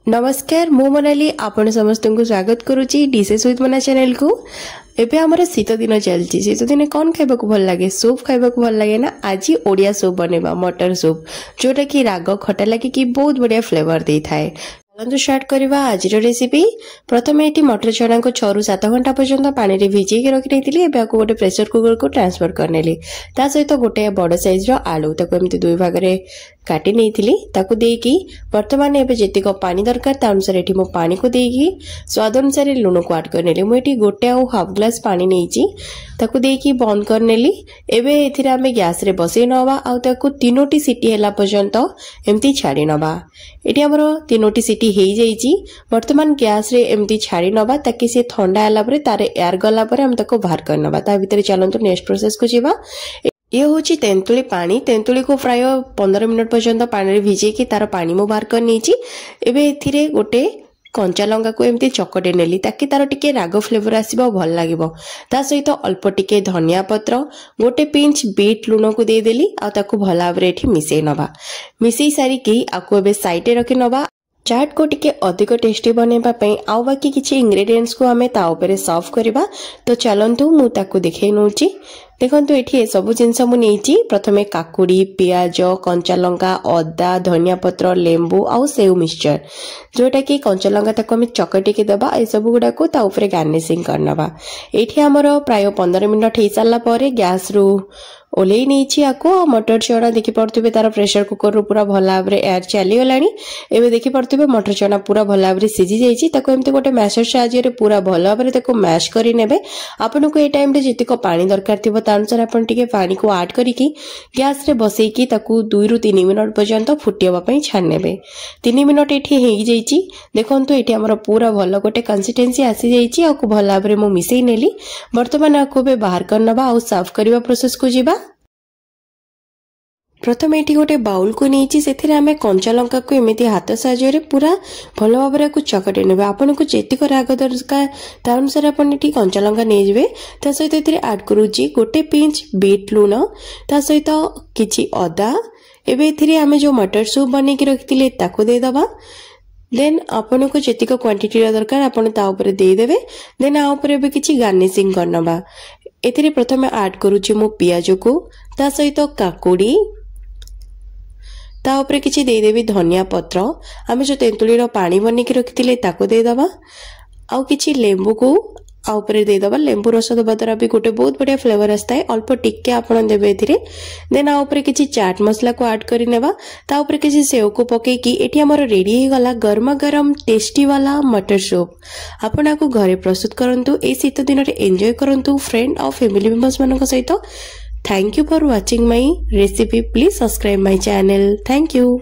नमस्कार मु मोनाली आपण समस्त को स्वागत करुच्ची डिशेस विथ मोना चैनल को। एबे हमर शीत दिन चलती शीत दिन कौन खाइबा को भल लगे सूप खाइबा को भल लगे ना। आज ओडिया सूप बनेबा मटर सूप जोटा कि राग खटा लगे कि बहुत बढ़िया फ्लेवर दे थाए। चलते स्टार्ट करवा आज रेसिपी। प्रथम ये मटर चना को 6 ରୁ 7 घंटा पर्यंत पानी रे भिजे के रखी नहीं गोटे प्रेसर कुकर को ट्रांसफर करनेली। ता सहित गोटे बड़ साइज रो आलू ताको एमती दुई भाग रे काटी नहीं ताकू देकी वर्तमान एबे जेतिक पानी दरकार ता अनुसार एठी मो पानी को देकी स्वाद अनुसार लुण को ऐड करनेली। मु एठी गोटे आ हाफ ग्लास पानी नेची ताकू देकी बंद करनेली। एबे एथिरे आमे गैस रे बसई नवा आ ताकू 3टी सीटी हैला पर्यंत एमती छाड़ी नवा। एठी हमरो 3टी सीटी हेई जाईची। वर्तमान गैस रे एमती छाड़ी नवा ताकि से ठंडा हैला परे तारे एयर गला परे हम ताको बाहर कर नवा। ता भीतर चलंतु नेक्स्ट प्रोसेस को जीवा। ये हूँ तेंतुली पानी तेंतुली को प्राय 15 मिनट पर्यंत पानी भिजे कि तार पानी मु बाहर कर नहीं। एबे एथिरे गोटे कंचा लंका को एमती चकटे नेली ताकि तार टिके राग फ्लेवर आसीबो भल लागिबो। ता सहित अल्प टिके धनिया पत्र गोटे पिंच बीट लुण को दे देली आ ताकू भल भाबरे एठी मिसई नबा। मिसई सारी की आकु एबे साइड रे रखि नबा। चाट को टिके अधिक टेस्टी बनेबा पई आउ बाकी किछि इंग्रेडिएंट्स को हमें ता ऊपर सर्व करबा। तो चलंतु मु ताकू देखै नउची। देखंतु एठी सब जिनस मु नेची। प्रथमे काकुड़ी प्याज कंचा लंका अदा धनिया पत्र लेंबू आउ सेव मिक्सचर जोटा कि कंचा लंका ताको हम चकटी के दबा। ए सब गुडा को ता ऊपर गार्निशिंग करनबा। एठी हमरो प्राय 15 मिनिट हे साला परे गैस रु ओले नहीं आको मटर चना देखि पड़ते तार प्रेशर कुकर रु पूरा भल भाव एयर चली गलानी। एबे देखि पड़ते मटर चना पूरा भल भाव सीझी जाइछि। ताको एमते गोटे मैशर साहाय्य रे पूरा भल भाव ताको मैश करि नेबे। आपन को ए टाइम रे जतिक पानी दरकार थिबो ता अनुसार आपन टिके पानी को ऐड करिकि गैस रे बसई कि ताको 2 ରୁ 3 मिनिट पर्यंत फुटियबा पई छान नेबे। 3 मिनिट एठी हेई जाइछि। देखंतु एठी हमर पूरा भल गोटे कंसिस्टेंसी आसी जाइछि आ को भल भाव रे मु मिसई नेली। वर्तमान आको बे बाहर करनबा आ सर्व करबा प्रोसेस को जीवा। प्रथम एठी गोटे बाउल को नहीं से आमे कंचा लंका को एमती हाथ साहाय्य पूरा भल भाव को चकटे नेबे। आपन को जेतिक राग दरकार ता अनुसार आपन एठी कंचा लंका नै जेबे। ता सहित एथिरे ऐड करूची गोटे पिंच बीट लुण ता सहित किछि अदा। एबे एथिरे आमे जो मटर सूप बनै के रखितिले ताको दे दबा। देन आपन को जेतिक क्वांटिटी दरकार आपन ता ऊपर दे देबे। देन आ ऊपर एबे किछि गार्निशिंग करनबा। एथिरे प्रथमे ऐड करूची मु पियाज को ता सहित काकुड़ी ता ऊपर किछि दे देबी धनिया पत्र। आमे जो तेंतुली रो पानी बनै के रखितिले ताको दे दबा। आ किछि लेंबू को आ ऊपर दे दबा। लेंबू रस दबा द्वारा भी गोटे बहुत बढ़िया फ्लेवर आस्ता है। अल्प टिके आपन देबे एथिरे। देन आ ऊपर किछि चाट मसला को ऐड करि नेबा। ता ऊपर किछि सेव को पके कि एठी हमर रेडी हे गला गरमा गरम टेस्टी वाला मटर सूप। आपन आको घरे प्रस्तुत करंतु। ए शीत दिन रे एन्जॉय करंतु फ्रेंड और फैमिली मेंबर्स मानक सहित। Thank you for watching my recipe. Please subscribe my channel. Thank you.